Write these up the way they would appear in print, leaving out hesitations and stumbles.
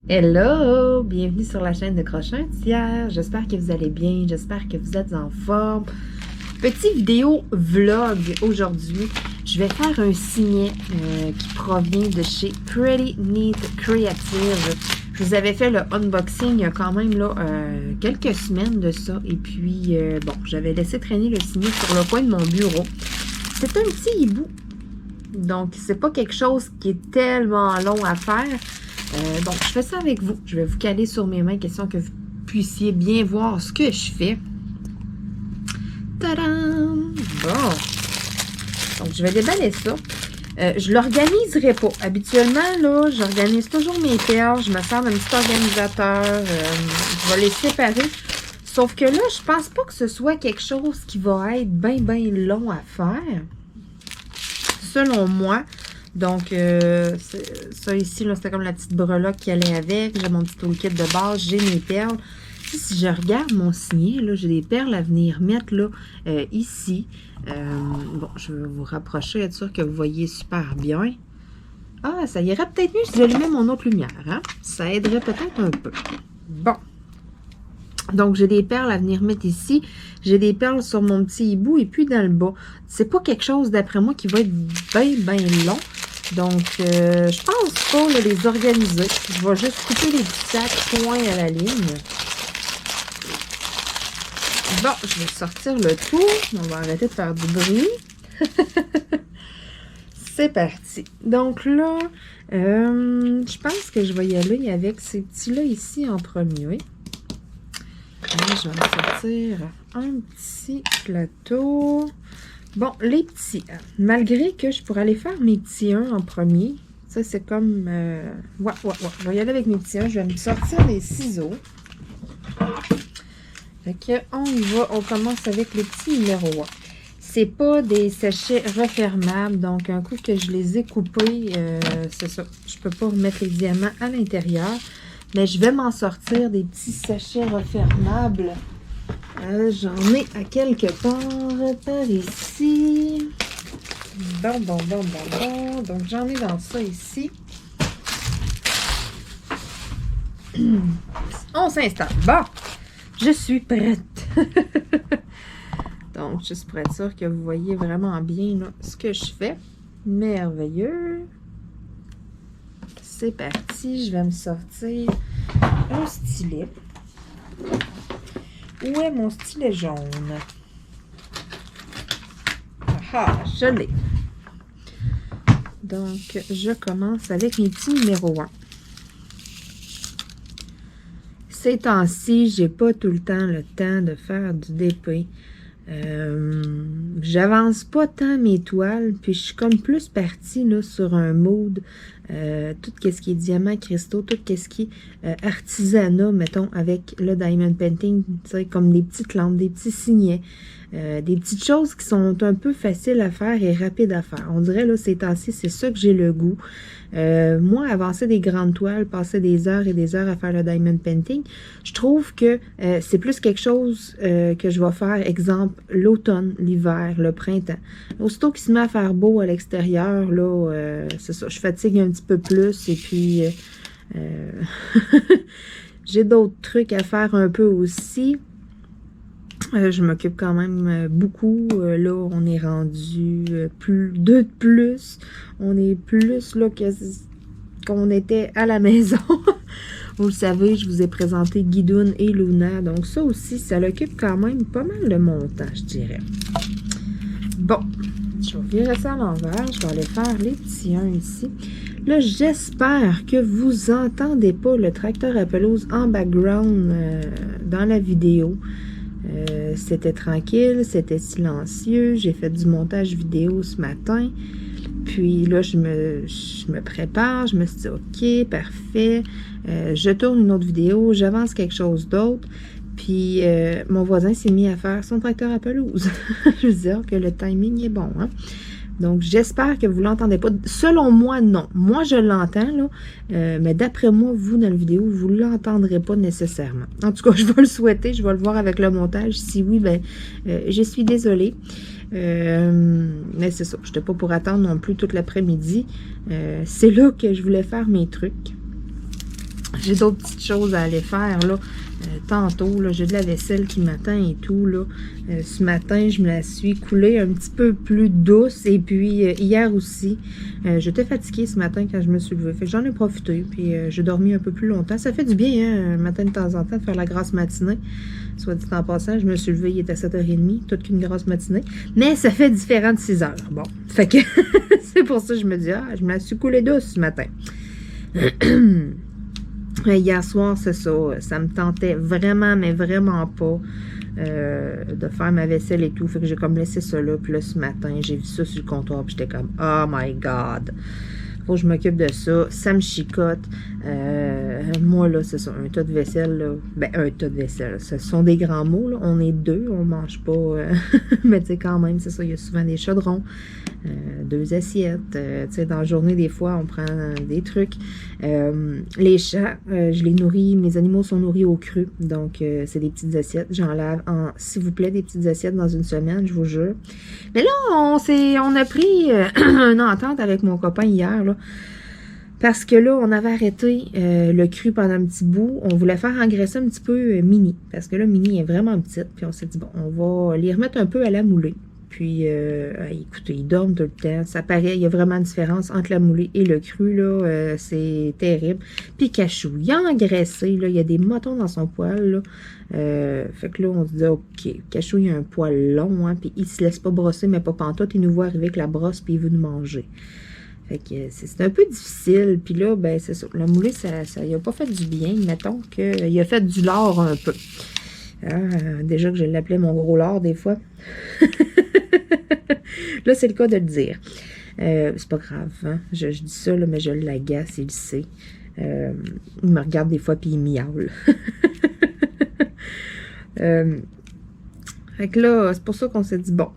Hello! Bienvenue sur la chaîne de Crochet un tiers. J'espère que vous allez bien, j'espère que vous êtes en forme. Petite vidéo vlog aujourd'hui. Je vais faire un signet qui provient de chez Pretty Neat Creative. Je vous avais fait le unboxing il y a quand même là, quelques semaines de ça. Et puis, bon, j'avais laissé traîner le signet sur le coin de mon bureau. C'est un petit hibou. Donc, c'est pas quelque chose qui est tellement long à faire. Donc, je fais ça avec vous. Je vais vous caler sur mes mains, question que vous puissiez bien voir ce que je fais. Tadam! Bon. Donc, je vais déballer ça. Je l'organiserai pas. Habituellement, là, j'organise toujours mes perles. Je me sers d'un petit organisateur. Je vais les séparer. Sauf que là, je pense pas que ce soit quelque chose qui va être bien long à faire. Selon moi. Donc, ça ici, là, c'était comme la petite breloque qui allait avec. J'ai mon petit toolkit de base, j'ai mes perles. Si je regarde mon signet, là, j'ai des perles à venir mettre là, ici. Bon, je vais vous rapprocher, être sûr que vous voyez super bien. Ah, ça irait peut-être mieux si j'allumais mon autre lumière, hein? Ça aiderait peut-être un peu. Bon. Donc, j'ai des perles à venir mettre ici. J'ai des perles sur mon petit hibou et puis dans le bas. C'est pas quelque chose, d'après moi, qui va être bien long. Donc, je pense pas là, les organiser. Je vais juste couper les petits sacs points à la ligne. Bon, je vais sortir le tout. On va arrêter de faire du bruit. C'est parti. Donc là, je pense que je vais y aller avec ces petits-là ici en premier. Là, je vais me sortir un petit plateau. Bon, les petits, malgré que je pourrais aller faire mes petits 1 en premier, ça c'est comme, ouais, je vais y aller avec mes petits 1, je vais me sortir les ciseaux. Fait que, on y va, on commence avec le petit numéro 1. C'est pas des sachets refermables, donc un coup que je les ai coupés, c'est ça, je peux pas remettre les diamants à l'intérieur, mais je vais m'en sortir des petits sachets refermables. J'en ai à quelque part par ici. Bon. Donc, j'en ai dans ça ici. On s'installe. Bon, je suis prête. Donc, juste pour être sûr que vous voyez vraiment bien là, ce que je fais. Merveilleux. C'est parti. Je vais me sortir un stylet. Où est mon stylet jaune? Ah, je l'ai. Donc, je commence avec mes petits numéros 1. Ces temps-ci, j'ai pas tout le temps de faire du DP. J'avance pas tant mes toiles, puis je suis comme plus partie là, sur un mood, tout ce qui est diamant, cristaux, tout ce qui est artisanat, mettons, avec le diamond painting, tu sais, comme des petites lampes, des petits signets, des petites choses qui sont un peu faciles à faire et rapides à faire. On dirait, là, ces temps-ci, c'est ça que j'ai le goût. Moi, avancer des grandes toiles, passer des heures et des heures à faire le diamond painting, je trouve que c'est plus quelque chose que je vais faire, exemple, l'automne, l'hiver, le printemps. Aussitôt qu'il se met à faire beau à l'extérieur, là, c'est ça, je fatigue un petit peu plus et puis j'ai d'autres trucs à faire un peu aussi. Je m'occupe quand même beaucoup. Là, on est rendu deux de plus. On est plus là qu'on était à la maison. Vous le savez, je vous ai présenté Guidoune et Luna. Donc ça aussi, ça l'occupe quand même pas mal de mon temps, je dirais. Bon, je vais virer ça à l'envers. Je vais aller faire les petits 1 ici. Là, j'espère que vous entendez pas le tracteur à pelouse en background dans la vidéo. C'était tranquille, c'était silencieux. J'ai fait du montage vidéo ce matin. Puis là, je me prépare. Je me suis dit, OK, parfait. Je tourne une autre vidéo. J'avance quelque chose d'autre. Puis mon voisin s'est mis à faire son tracteur à pelouse. Je veux dire que le timing est bon, hein? Donc, j'espère que vous ne l'entendez pas. Selon moi, non. Moi, je l'entends, là. Mais d'après moi, vous, dans la vidéo, vous ne l'entendrez pas nécessairement. En tout cas, je vais le souhaiter. Je vais le voir avec le montage. Si oui, ben, je suis désolée. Mais c'est ça. Je n'étais pas pour attendre non plus toute l'après-midi. C'est là que je voulais faire mes trucs. J'ai d'autres petites choses à aller faire, là. Tantôt, là, j'ai de la vaisselle qui m'attend et tout, là. Ce matin, je me la suis coulée un petit peu plus douce. Et puis, hier aussi, j'étais fatiguée ce matin quand je me suis levée. Fait que j'en ai profité, puis j'ai dormi un peu plus longtemps. Ça fait du bien, hein, le matin de temps en temps, de faire la grasse matinée. Soit dit en passant, je me suis levée, il était 7h30, toute qu'une grosse matinée. Mais ça fait différent de 6h. Bon, fait que c'est pour ça que je me dis, je me la suis coulée douce ce matin. Hier soir, c'est ça, ça me tentait vraiment, mais vraiment pas de faire ma vaisselle et tout. Fait que j'ai comme laissé ça là. Puis là, ce matin, j'ai vu ça sur le comptoir. Puis j'étais comme, oh my God! Faut que je m'occupe de ça. Ça me chicote. Moi, là, c'est ça, un tas de vaisselle, là. Ben, un tas de vaisselle. Ce sont des grands mots, là. On est deux, on mange pas. Mais tu sais, quand même, c'est ça, il y a souvent des chaudrons. 2 assiettes. Tu sais, dans la journée, des fois, on prend des trucs. Les chats, je les nourris. Mes animaux sont nourris au cru. Donc, c'est des petites assiettes. J'en lave s'il vous plaît, des petites assiettes dans une semaine, je vous jure. Mais là, on a pris une entente avec mon copain hier, là. Parce que là, on avait arrêté le cru pendant un petit bout. On voulait faire engraisser un petit peu Mini. Parce que là, Mini est vraiment petite. Puis on s'est dit, bon, on va les remettre un peu à la moulée. Puis, écoutez, ils dorment tout le temps. Ça paraît, il y a vraiment une différence entre la moulée et le cru, là. C'est terrible. Puis, Cachou, il a engraissé, là. Il y a des motons dans son poil, là. Fait que là, on se dit, OK, Cachou, il a un poil long, hein. Puis, il se laisse pas brosser, mais pas pantoute. Il nous voit arriver avec la brosse, puis il veut nous manger. Fait que c'est un peu difficile. Puis là, ben, c'est ça. La moulée, ça il a pas fait du bien. Mettons qu'il a fait du lard un peu. Déjà que je l'appelais mon gros lard des fois. Là, c'est le cas de le dire. C'est pas grave, hein? Je dis ça, là, mais je l'agace, il le sait. Il me regarde des fois, puis il miaule. Fait que là, c'est pour ça qu'on s'est dit, bon,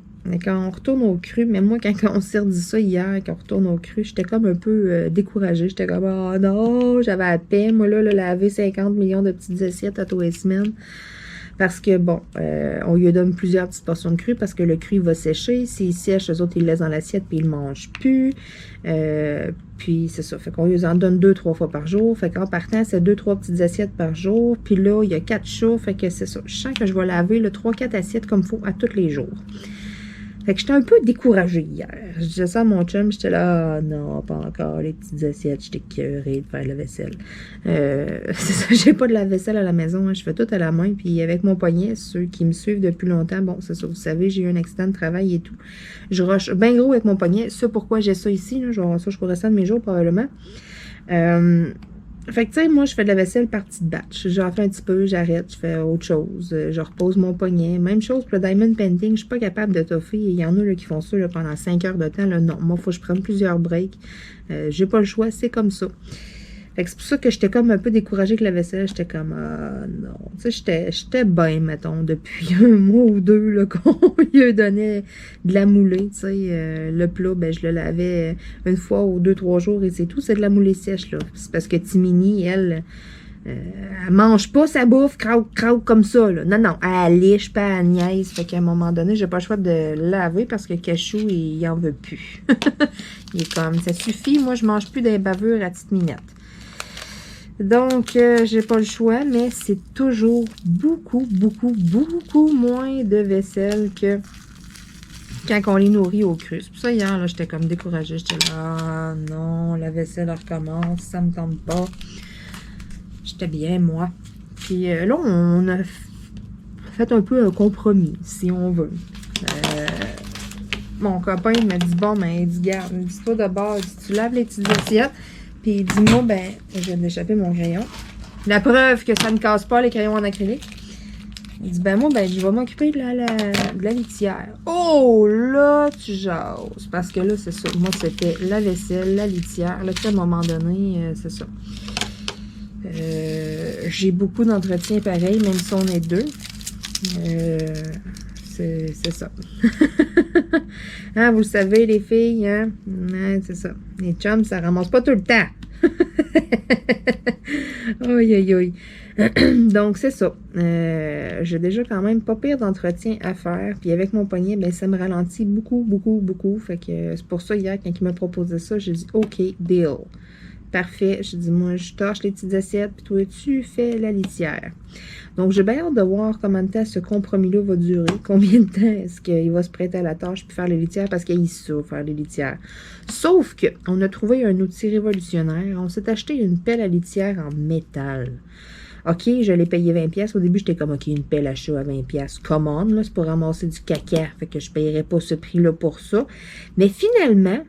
quand on retourne au cru, mais moi, quand on s'est redit ça hier, quand on retourne au cru, j'étais comme un peu découragée. J'étais comme, oh non, j'avais à peine, moi, là, laver 50 millions de petites assiettes à tous les semaines. Parce que, bon, on lui donne plusieurs petites portions de cru parce que le cru, il va sécher. S'il sèche, eux autres, ils le laissent dans l'assiette puis ils le mangent plus. Puis, c'est ça. Fait qu'on lui en donne 2-3 fois par jour. Fait qu'en partant, c'est 2-3 petites assiettes par jour. Puis là, il y a 4 chats. Fait que c'est ça. Je sens que je vais laver 3-4 assiettes comme il faut à tous les jours. Fait que j'étais un peu découragée hier. Je disais ça à mon chum, j'étais là, non, pas encore, les petites assiettes, j'étais curée de faire la vaisselle. C'est ça, j'ai pas de la vaisselle à la maison, hein, je fais tout à la main, puis avec mon poignet, ceux qui me suivent depuis longtemps, bon, c'est ça, vous savez, j'ai eu un accident de travail et tout. Je rush bien gros avec mon poignet, c'est pourquoi j'ai ça ici, là, genre ça jusqu'au restant de mes jours, probablement. Fait que, tu sais, moi, je fais de la vaisselle par petite batch. J'en fais un petit peu, j'arrête, je fais autre chose. Je repose mon poignet. Même chose pour le diamond painting. Je suis pas capable de toffer. Il y en a là, qui font ça là, pendant 5 heures de temps. Là. Non, moi, il faut que je prenne plusieurs breaks. J'ai pas le choix, c'est comme ça. Fait que c'est pour ça que j'étais comme un peu découragée avec la vaisselle. J'étais comme, non. Tu sais, j'étais bien, mettons, depuis un mois ou deux, là, qu'on lui donnait de la moulée. Tu sais, le plat, ben, je le lavais une fois ou 2-3 jours et c'est tout. C'est de la moulée sèche, là. C'est parce que Timini, elle mange pas sa bouffe, croque comme ça, là. Non, non, elle liche pas, elle niaise. Fait qu'à un moment donné, j'ai pas le choix de laver parce que Cachou, il en veut plus. Il est comme, ça suffit, moi, je mange plus des bavures à petite minette. Donc, j'ai pas le choix, mais c'est toujours beaucoup moins de vaisselle que quand on les nourrit au cru. C'est pour ça, hier, là, j'étais comme découragée. J'étais là, non, la vaisselle, elle recommence, ça me tente pas. J'étais bien, moi. Puis là, on a fait un peu un compromis, si on veut. Mon copain, il m'a dit, bon, ben, il dit, garde, dis-toi d'abord, tu laves les petites assiettes. Puis il dit, moi, ben, je viens d'échapper mon crayon. La preuve que ça ne casse pas les crayons en acrylique. Il dit, ben moi, ben, je vais m'occuper de la litière. Oh, là, tu jases. Parce que là, c'est ça. Moi, c'était la vaisselle, la litière. Là, à un moment donné, c'est ça. J'ai beaucoup d'entretien pareil, même si on est deux. C'est ça. Hein, vous le savez, les filles, hein? Ouais, c'est ça. Les chums, ça ramasse pas tout le temps. Aïe, aïe, aïe. Donc, c'est ça. J'ai déjà quand même pas pire d'entretien à faire. Puis avec mon poignet, ben ça me ralentit beaucoup. Fait que c'est pour ça, hier, quand il m'a proposé ça, j'ai dit, OK, deal. Parfait. Je dis, moi, je tâche les petites assiettes, puis toi, tu fais la litière. Donc, j'ai bien hâte de voir comment de temps ce compromis-là va durer. Combien de temps est-ce qu'il va se prêter à la tâche puis faire les litières parce qu'il ça, faire les litières. Sauf qu'on a trouvé un outil révolutionnaire. On s'est acheté une pelle à litière en métal. OK, je l'ai payé 20$. Au début, j'étais comme, OK, une pelle à chat à 20$. Commande, là, c'est pour ramasser du caca. Fait que je ne payerais pas ce prix-là pour ça. Mais finalement,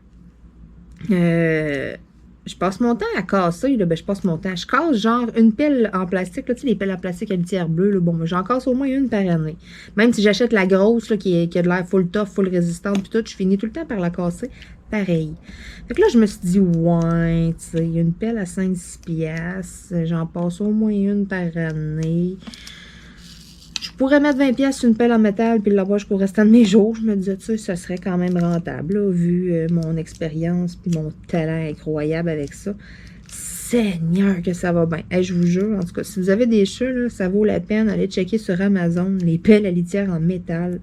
je passe mon temps à casser, là, ben je passe mon temps. Je casse genre une pelle en plastique, là, tu sais, les pelles en plastique à litière bleue, là, bon, j'en casse au moins une par année. Même si j'achète la grosse, là, qui a de l'air full tough, full résistante, puis tout, je finis tout le temps par la casser. Pareil. Fait que là, je me suis dit, ouais, tu sais, une pelle à 5-6$, j'en passe au moins une par année. Je pourrais mettre 20$ sur une pelle en métal puis l'avoir jusqu'au restant de mes jours. Je me disais, tu sais, ça serait quand même rentable, là, vu mon expérience puis mon talent incroyable avec ça. Seigneur, que ça va bien. Hey, je vous jure, en tout cas, si vous avez des chats, là, ça vaut la peine. Allez checker sur Amazon les pelles à litière en métal.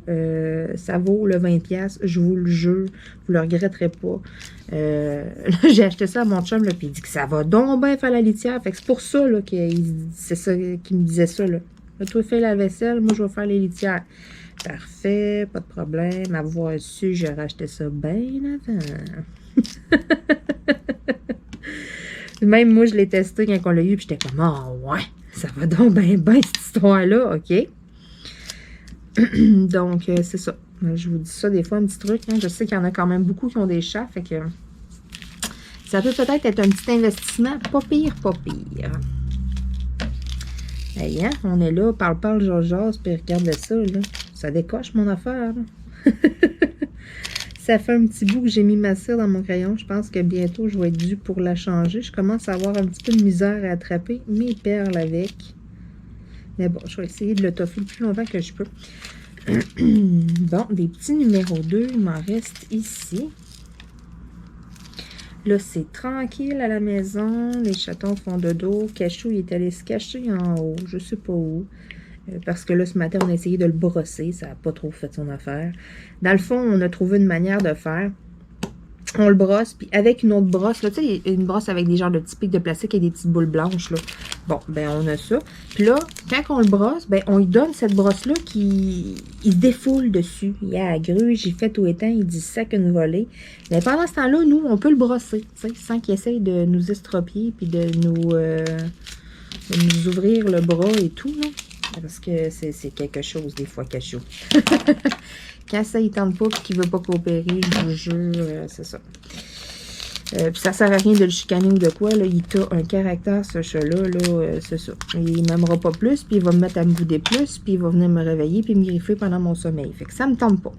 Ça vaut le 20$. Je vous le jure. Vous ne le regretterez pas. Là, j'ai acheté ça à mon chum, là, puis il dit que ça va donc bien faire la litière. Fait que c'est pour ça, là, c'est ça qu'il me disait ça, là. Toi, fais la vaisselle, moi, je vais faire les litières. Parfait, pas de problème. À voir su, j'ai racheté ça bien avant. Même moi, je l'ai testé quand on l'a eu, puis j'étais comme, oh ouais, ça va donc bien, cette histoire-là, OK? Donc, c'est ça. Je vous dis ça des fois, un petit truc. Hein. Je sais qu'il y en a quand même beaucoup qui ont des chats, fait que ça peut peut-être être un petit investissement, pas pire, pas pire. Hey, hein? On est là, parle, jase, puis regardez ça, là. Ça décoche, mon affaire, là. Ça fait un petit bout que j'ai mis ma cire dans mon crayon. Je pense que bientôt, je vais être due pour la changer. Je commence à avoir un petit peu de misère à attraper mes perles avec. Mais bon, je vais essayer de le toffer le plus longtemps que je peux. Bon, des petits numéros 2, il m'en reste ici. Là, c'est tranquille à la maison. Les chatons font dodo. Cachou, il est allé se cacher en haut. Je sais pas où. Parce que là, ce matin, on a essayé de le brosser. Ça n'a pas trop fait son affaire. Dans le fond, on a trouvé une manière de faire. On le brosse, puis avec une autre brosse, là, tu sais, une brosse avec des genres de petits pics de plastique et des petites boules blanches, là. Bon, ben, on a ça. Puis là, quand on le brosse, ben, on lui donne cette brosse-là qui il se défoule dessus. Il y a la grue, j'ai fait tout éteint, il dit sac une volée. Mais pendant ce temps-là, nous, on peut le brosser, tu sais, sans qu'il essaye de nous estropier, puis de nous ouvrir le bras et tout, là. Parce que c'est quelque chose, des fois, cachot. Quand ça, il tente pas et qu'il veut pas coopérer, je vous jure, c'est ça. Puis ça sert à rien de le chicaner ou de quoi, là. Il a un caractère, ce chat-là, là, c'est ça. Il m'aimera pas plus, puis il va me mettre à me bouder plus, puis il va venir me réveiller, puis me griffer pendant mon sommeil. Fait que ça me tente pas.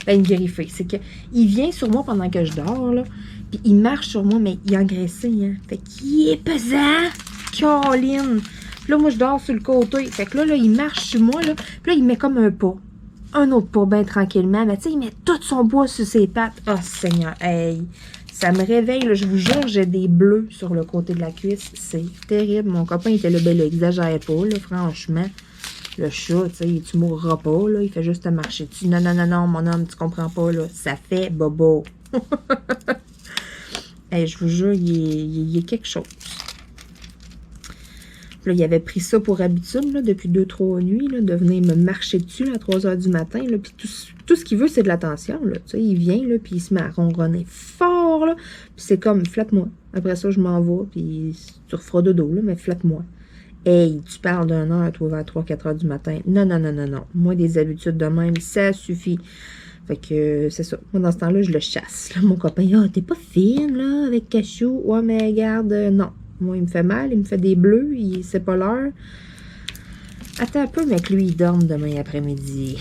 Ben, me griffer. C'est que il vient sur moi pendant que je dors, là, puis il marche sur moi, mais il est engraissé, hein. Fait qu'il est pesant. Caroline. Puis là, moi, je dors sur le côté. Fait que là, il marche sur moi, là. Puis là, il met comme un pas. Un autre pas, bien tranquillement. Mais tu sais, il met tout son poids sur ses pattes. Oh, Seigneur, hey. Ça me réveille, là. Je vous jure, j'ai des bleus sur le côté de la cuisse. C'est terrible. Mon copain était là, ben là, exagère pas, là, franchement. Le chat, tu sais, tu mourras pas, là. Il fait juste te marcher dessus. Non, non, non, non, mon homme, tu comprends pas, là. Ça fait bobo. Hey, je vous jure, il est quelque chose. Là, il avait pris ça pour habitude, là, depuis 2-3 nuits, là, de venir me marcher dessus là, à 3 h du matin. Là, puis tout ce qu'il veut, c'est de l'attention. Il vient, là, puis il se met à ronronner fort. Là, puis c'est comme, flatte-moi. Après ça, je m'en vais, puis tu referas dodo, là, mais flatte-moi. Hey, tu parles d'une heure, toi, vers 3-4 h du matin. Non, non, non, non, non. Moi, des habitudes de même, ça suffit. Fait que c'est ça. Moi, dans ce temps-là, je le chasse. Là, mon copain, ah, t'es pas fine, là, avec Cachou. Ouais, mais regarde, non. Moi, il me fait mal, il me fait des bleus, c'est pas l'heure. Attends un peu, mais que lui, il dorme demain après-midi.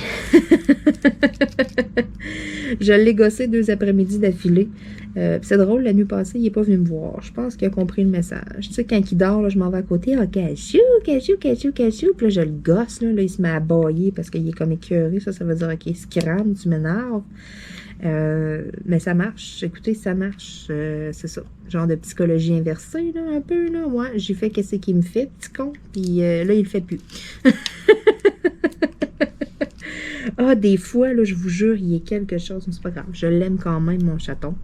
Je l'ai gossé 2 après-midi d'affilée. C'est drôle, la nuit passée, il n'est pas venu me voir. Je pense qu'il a compris le message. Tu sais, quand il dort, là, je m'en vais à côté. Ah, Cachou, Cachou, Cachou, Cachou. Puis là, je le gosse, là, il se met à bâiller parce qu'il est comme écœuré. Ça veut dire, OK, scram, tu m'énerves. Mais ça marche. Écoutez, ça marche. C'est ça. Genre de psychologie inversée, là, un peu, là. Ouais, j'ai fait qu'est-ce qu'il me fait, petit con. Puis là, il le fait plus. Ah, des fois, là, je vous jure, il y a quelque chose, mais c'est pas grave. Je l'aime quand même, mon chaton.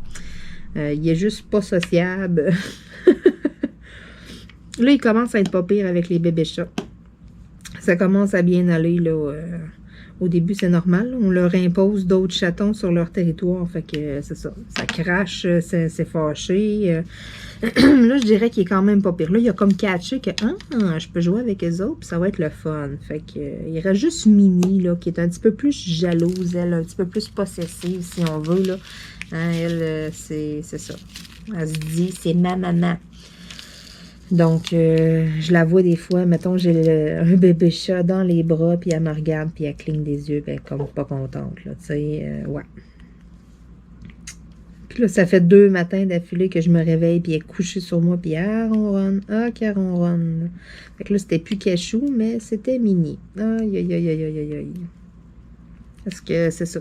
Il est juste pas sociable. Là, il commence à être pas pire avec les bébés chats. Ça commence à bien aller, là. Au début, c'est normal. On leur impose d'autres chatons sur leur territoire. Fait que c'est ça. Ça crache, c'est fâché. Là, je dirais qu'il est quand même pas pire. Là, il a comme catché que je peux jouer avec eux autres, puis ça va être le fun. Fait que il reste juste Minnie, là, qui est un petit peu plus jalouse, elle, un petit peu plus possessive, si on veut, là. Hein, elle, c'est ça. Elle se dit, c'est ma maman. Donc, je la vois des fois, mettons, j'ai un bébé chat dans les bras, puis elle me regarde, puis elle cligne des yeux, puis elle est comme pas contente, là, tu sais, ouais. Puis là, ça fait 2 matins d'affilée que je me réveille, puis elle est couchée sur moi, puis elle ronronne, qu'elle ronronne. Fait que là, c'était plus Cachou, mais c'était Minnie. Aïe, aïe, aïe, aïe, aïe, aïe. Parce que c'est ça.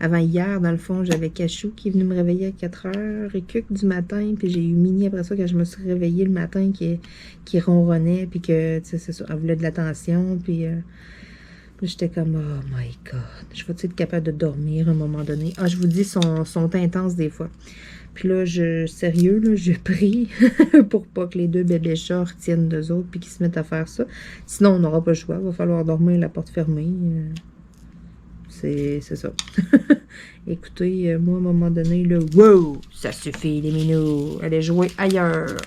Avant hier, dans le fond, j'avais Cachou qui est venu me réveiller à 4h et quelques du matin. Puis j'ai eu Minnie après ça, quand je me suis réveillée le matin, qui ronronnait. Puis que, tu sais, c'est ça, elle voulait de l'attention. Puis j'étais comme, oh my God. Je vais-tu être capable de dormir à un moment donné? Je vous dis, sont intenses des fois. Puis là, sérieux, là, je prie pour pas que les 2 bébés chats retiennent d'eux autres puis qu'ils se mettent à faire ça. Sinon, on n'aura pas le choix. Il va falloir dormir la porte fermée. C'est ça. Écoutez, moi, à un moment donné, là, wow, ça suffit, les minous. Allez jouer ailleurs.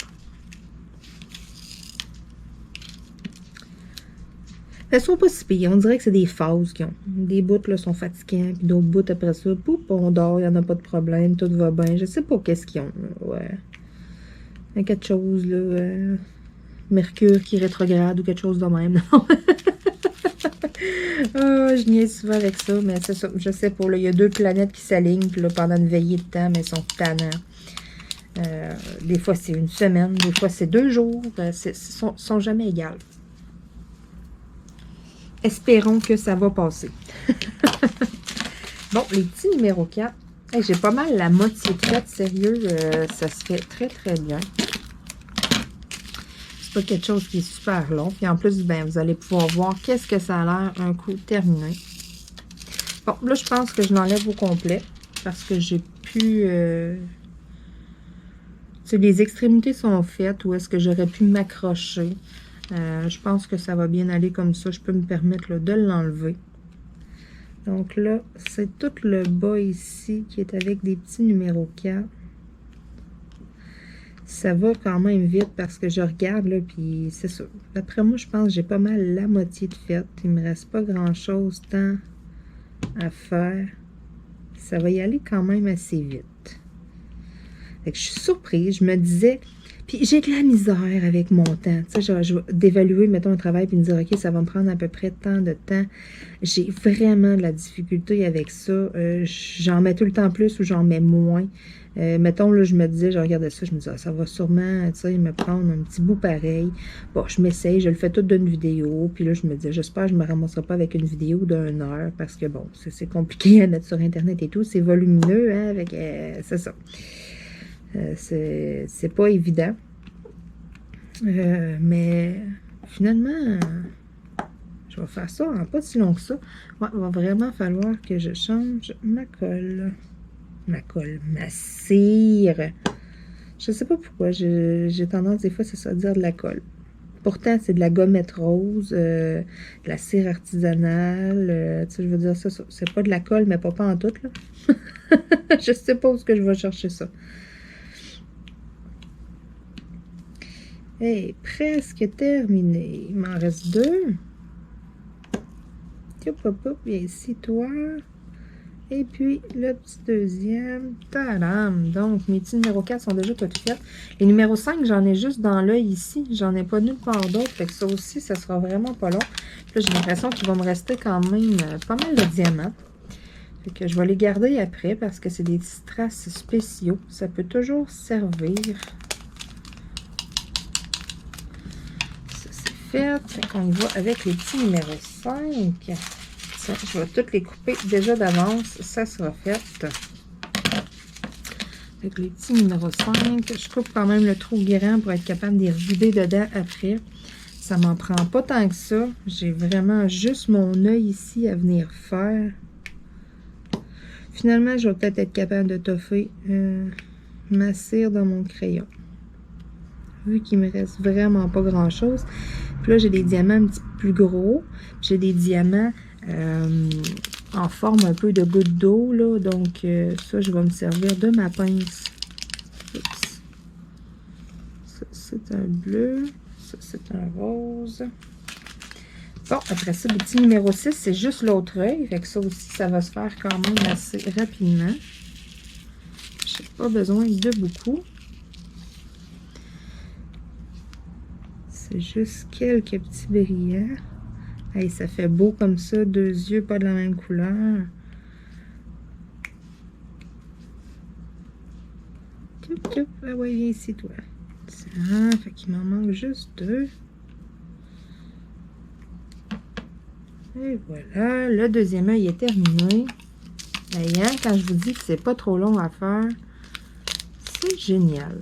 Elles sont pas si pires. On dirait que c'est des phases qui ont. Des bouts, là, sont fatigants, puis d'autres bouts, après ça, poup, on dort, il n'y en a pas de problème, tout va bien. Je sais pas qu'est-ce qu'ils ont, là. Ouais. Il y a quelque chose, là, Mercure qui rétrograde ou quelque chose de même, non? Je niaise souvent avec ça, mais c'est ça. Je sais pas, là, il y a 2 planètes qui s'alignent, puis là, pendant une veillée de temps, mais ils sont tannants. Des fois, c'est 1 semaine, des fois, c'est 2 jours. Sont jamais égales. Espérons que ça va passer. Bon, les petits numéros 4. Hey, j'ai pas mal la moitié de 4, sérieux. Ça se fait très, très bien. C'est pas quelque chose qui est super long. Puis en plus, ben, vous allez pouvoir voir qu'est-ce que ça a l'air un coup terminé. Bon, là, je pense que je l'enlève au complet. Parce que j'ai pu... tu sais, les extrémités sont faites. Où est-ce que j'aurais pu m'accrocher? Je pense que ça va bien aller comme ça. Je peux me permettre là, de l'enlever. Donc là, c'est tout le bas ici qui est avec des petits numéros 4. Ça va quand même vite parce que je regarde, là, puis c'est ça. D'après moi, je pense que j'ai pas mal la moitié de fait. Il me reste pas grand-chose tant à faire. Ça va y aller quand même assez vite. Fait que je suis surprise. Je me disais... Puis j'ai de la misère avec mon temps. Tu sais, je vais d'évaluer, mettons, un travail puis me dire, OK, ça va me prendre à peu près tant de temps. J'ai vraiment de la difficulté avec ça. J'en mets tout le temps plus ou j'en mets moins. Mettons, là, je me disais, je regardais ça, je me disais, ça va sûrement, tu sais, me prendre un petit bout pareil. Bon, je m'essaye, je le fais tout d'une vidéo. Puis là, je me disais, j'espère que je ne me ramasserai pas avec une vidéo d'1 heure parce que, bon, c'est compliqué à mettre sur Internet et tout. C'est volumineux, hein, avec, c'est ça. C'est pas évident. Mais finalement, je vais faire ça en pas si long que ça. Ouais, il va vraiment falloir que je change ma colle. Ma cire. Je sais pas pourquoi. J'ai tendance des fois, c'est ça, à dire de la colle. Pourtant, c'est de la gommette rose, de la cire artisanale. Tu sais, je veux dire ça, c'est pas de la colle, mais pas en tout, là. Je sais pas où est-ce que je vais chercher ça. Hey, presque terminé. Il m'en reste 2. Hop, hop, hop, viens ici, toi. Et puis, le petit deuxième. Tadam! Donc, mes petits numéros 4 sont déjà toutes faites. Les numéros 5, j'en ai juste dans l'œil ici. J'en ai pas nulle part d'autre. Fait que ça aussi, ça sera vraiment pas long. Puis là, j'ai l'impression qu'il va me rester quand même pas mal de diamants. Fait que je vais les garder après parce que c'est des petits strass spéciaux. Ça peut toujours servir. Fait qu'on y va avec les petits numéros 5. Ça, je vais toutes les couper déjà d'avance. Ça sera fait. Avec les petits numéros 5, je coupe quand même le trou grand pour être capable de les revider dedans après. Ça m'en prend pas tant que ça. J'ai vraiment juste mon œil ici à venir faire. Finalement, je vais peut-être être capable de toffer ma cire dans mon crayon. Vu qu'il me reste vraiment pas grand-chose. Puis là, j'ai des diamants un petit peu plus gros. J'ai des diamants en forme un peu de goutte d'eau, là. Donc, ça, je vais me servir de ma pince. Oups. Ça, c'est un bleu. Ça, c'est un rose. Bon, après ça, le petit numéro 6, c'est juste l'autre œil. Fait que ça aussi, ça va se faire quand même assez rapidement. J'ai pas besoin de beaucoup. C'est juste quelques petits brillants. Hey, ça fait beau comme ça, 2 yeux pas de la même couleur. Ah ouais, viens ici, toi. Ça, fait qu'il m'en manque juste 2. Et voilà, le deuxième œil est terminé. Et hein, quand je vous dis que c'est pas trop long à faire, c'est génial.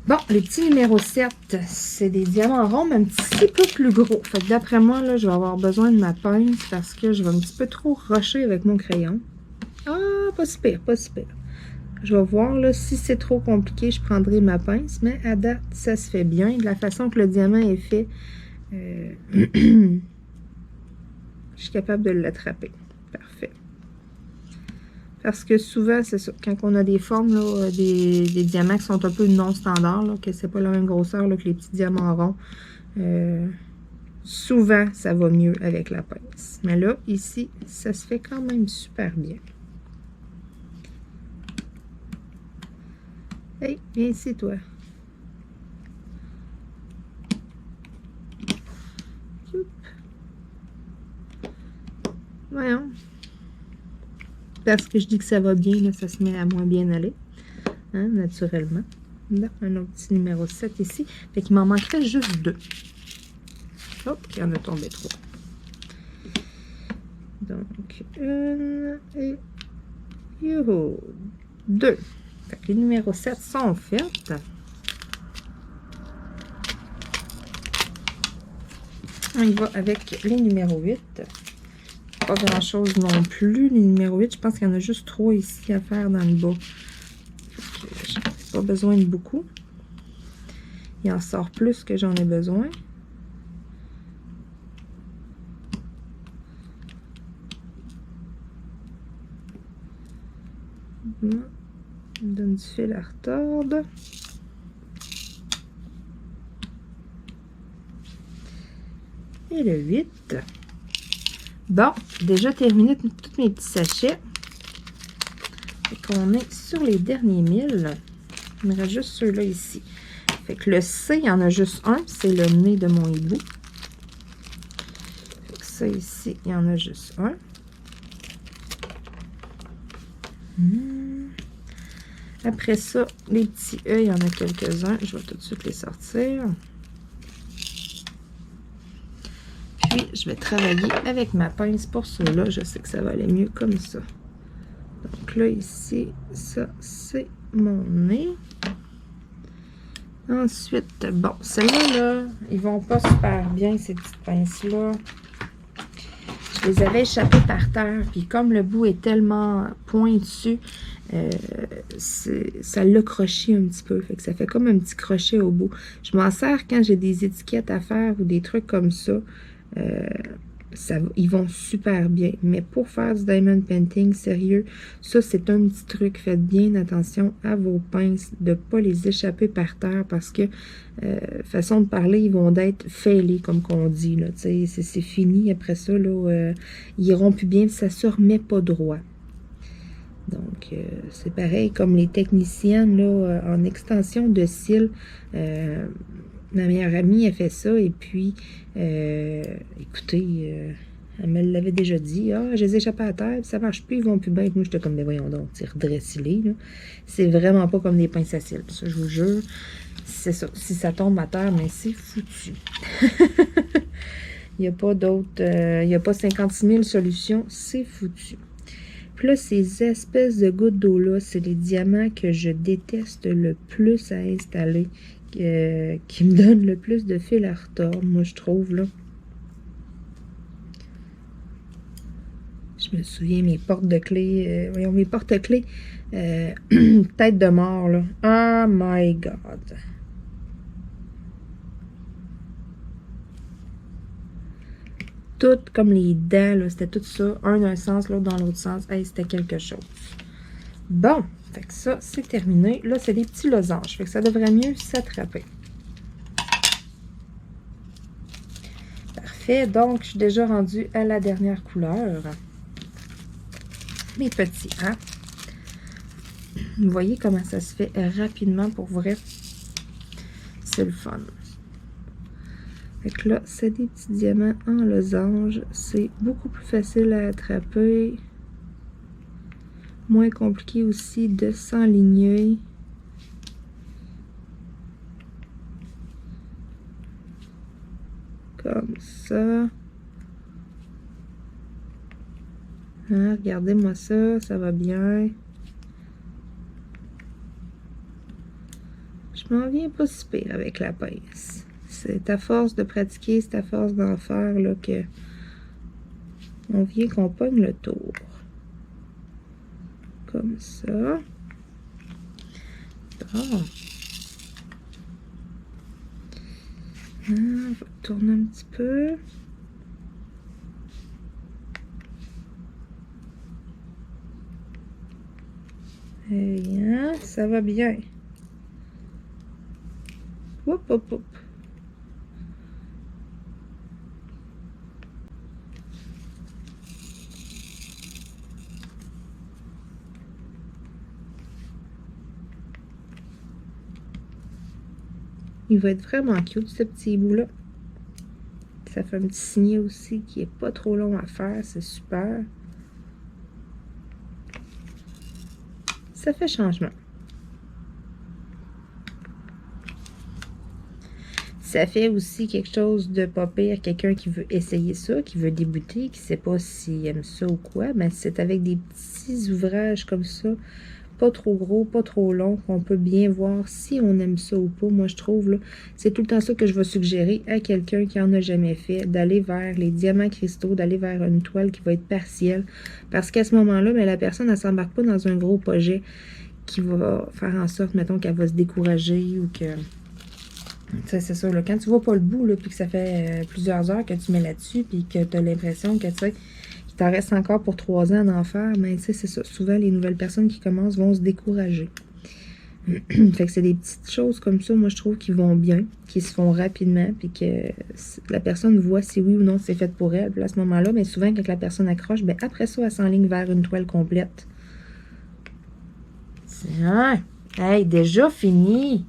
Bon, les petits numéro 7, c'est des diamants ronds, mais un petit peu plus gros. Fait que d'après moi, là, je vais avoir besoin de ma pince parce que je vais un petit peu trop rusher avec mon crayon. Ah, pas super, pas super. Je vais voir, là, si c'est trop compliqué, je prendrai ma pince, mais à date, ça se fait bien. De la façon que le diamant est fait, je suis capable de l'attraper. Parfait. Parce que souvent, c'est ça, quand on a des formes, là, des diamants qui sont un peu non standards, là, que c'est pas la même grosseur là, que les petits diamants ronds, souvent, ça va mieux avec la pince. Mais là, ici, ça se fait quand même super bien. Hey, viens ici, toi. Voyons. Parce que je dis que ça va bien, là, ça se met à moins bien aller. Hein, naturellement. Là, un autre petit numéro 7 ici. Fait qu'il m'en manquerait juste 2. Hop, il y en a tombé 3. Donc, 1 et youhou, 2. Fait que les numéros 7 sont faits. On y va avec les numéros 8. Pas grand chose non plus. Les numéros 8, je pense qu'il y en a juste 3 ici à faire dans le bas. J'ai pas besoin de beaucoup. Il en sort plus que j'en ai besoin. On donne du fil à retordre. Et le 8. Bon, déjà terminé tous mes petits sachets. Fait qu'on est sur les derniers 1000. Il me reste juste ceux-là ici. Fait que le C, il y en a juste un. C'est le nez de mon hibou. Fait que ça ici, il y en a juste un. Après ça, les petits E, il y en a quelques-uns. Je vais tout de suite les sortir. Puis, je vais travailler avec ma pince pour ceux-là. Je sais que ça va aller mieux comme ça. Donc là, ici, ça, c'est mon nez. Ensuite, bon, ceux-là, là, ils vont pas super bien, ces petites pinces-là. Je les avais échappées par terre, puis comme le bout est tellement pointu, ça l'a croché un petit peu. Fait que ça fait comme un petit crochet au bout. Je m'en sers quand j'ai des étiquettes à faire ou des trucs comme ça. Ils vont super bien. Mais pour faire du diamond painting, sérieux, ça c'est un petit truc. Faites bien attention à vos pinces, de ne pas les échapper par terre parce que, façon de parler, ils vont être failés, comme qu'on dit. C'est fini après ça. Là, ils iront plus bien, ça ne se remet pas droit. Donc, c'est pareil comme les techniciennes là, en extension de cils. Ma meilleure amie a fait ça et puis, écoutez, elle me l'avait déjà dit. Ah, je les échappe à la terre, ça marche plus, ils vont plus bien. Moi, j'étais comme, mais voyons donc, redressez-les. C'est vraiment pas comme des pinces à cils. Ça, je vous jure, c'est ça. Si ça tombe à terre, mais c'est foutu. Il n'y a pas d'autre, il n'y a pas 56 000 solutions, c'est foutu. Puis là, ces espèces de gouttes d'eau-là, c'est les diamants que je déteste le plus à installer, qui me donnent le plus de fil à retordre, moi, je trouve, là. Je Je me souviens, mes portes de clés, voyons, mes porte-clés, tête de mort, là. Oh my God! Tout comme les dents, là, c'était tout ça. Un d'un sens, l'autre dans l'autre sens. Hey, c'était quelque chose. Bon, fait que ça, c'est terminé. Là, c'est des petits losanges. Fait que ça devrait mieux s'attraper. Parfait. Donc, je suis déjà rendue à la dernière couleur. Mes petits, hein? Vous voyez comment ça se fait rapidement pour vrai? C'est le fun. Fait que là, c'est des petits diamants en losange. C'est beaucoup plus facile à attraper. Moins compliqué aussi de s'enligner. Comme ça. Hein, regardez-moi ça, ça va bien. Je m'en viens pas si pire avec la pince. C'est à force de pratiquer, c'est à force d'en faire là, que on vient qu'on pogne le tour. Comme ça. Bon. On va tourner un petit peu. Et hein, ça va bien. Hop, hop, hop. Il va être vraiment cute, ce petit bout-là. Ça fait un petit signet aussi qui est pas trop long à faire. C'est super. Ça fait changement. Ça fait aussi quelque chose de pas pire. Quelqu'un qui veut essayer ça, qui veut débuter, qui sait pas s'il aime ça ou quoi. Mais c'est avec des petits ouvrages comme ça. Pas trop gros, pas trop long, qu'on peut bien voir si on aime ça ou pas. Moi, je trouve, là, c'est tout le temps ça que je vais suggérer à quelqu'un qui en a jamais fait, d'aller vers les diamants cristaux, d'aller vers une toile qui va être partielle. Parce qu'à ce moment-là, mais la personne, elle s'embarque pas dans un gros projet qui va faire en sorte, mettons, qu'elle va se décourager ou que... C'est ça, là, quand tu vois pas le bout, là, puis que ça fait plusieurs heures que tu mets là-dessus, puis que tu as l'impression que, tu sais, il t'en reste encore pour 3 ans d'en faire, mais tu sais, c'est ça. Souvent, les nouvelles personnes qui commencent vont se décourager. Fait que c'est des petites choses comme ça, moi, je trouve, qui vont bien, qui se font rapidement, puis que la personne voit si oui ou non c'est fait pour elle. Puis à ce moment-là, mais souvent, quand la personne accroche, ben après ça, elle s'enligne vers une toile complète. Tiens! Hey, déjà fini!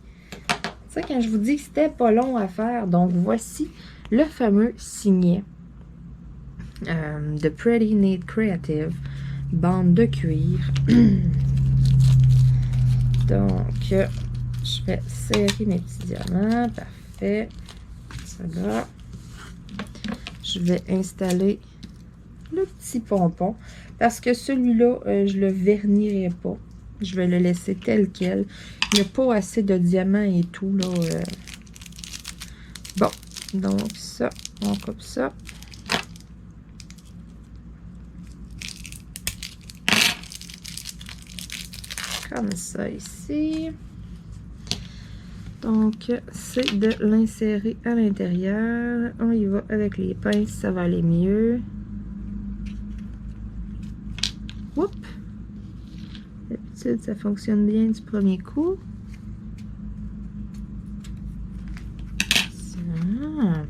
Ça, quand je vous dis que c'était pas long à faire, donc voici le fameux signet de Pretty Neat Creative, bande de cuir. Donc, je vais serrer mes petits diamants, parfait, ça va. Je vais installer le petit pompon, parce que celui-là, je le vernirai pas. Je vais le laisser tel quel. Il n'y a pas assez de diamants et tout, là. Bon, donc ça, on coupe ça. Comme ça ici. Donc, c'est de l'insérer à l'intérieur. On y va avec les pinces, ça va aller mieux. Oups! D'habitude, ça fonctionne bien du premier coup. Ça.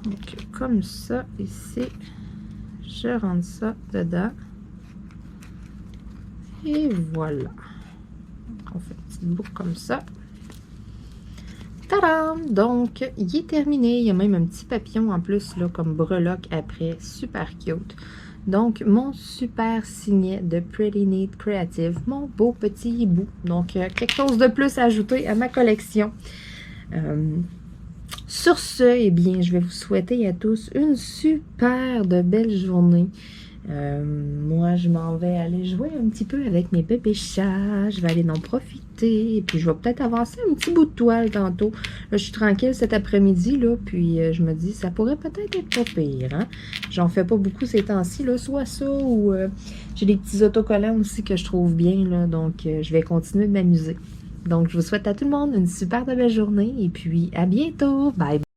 Donc, comme ça, ici, je rentre ça dedans. Et voilà. On fait une petite boucle comme ça. Tadam! Donc, il est terminé. Il y a même un petit papillon en plus, là, comme breloque après. Super cute. Donc, mon super signet de Pretty Neat Creative. Mon beau petit hibou. Donc, quelque chose de plus à ajouter à ma collection. Sur ce, eh bien, je vais vous souhaiter à tous une super de belle journée. Moi, je m'en vais aller jouer un petit peu avec mes bébés chats. Je vais aller en profiter. Et puis, je vais peut-être avancer un petit bout de toile tantôt. Là, je suis tranquille cet après-midi, là. Puis, je me dis, ça pourrait peut-être être pas pire, hein. J'en fais pas beaucoup ces temps-ci, là. Soit ça ou j'ai des petits autocollants aussi que je trouve bien, là. Donc, je vais continuer de m'amuser. Donc, je vous souhaite à tout le monde une super belle journée. Et puis, à bientôt. Bye!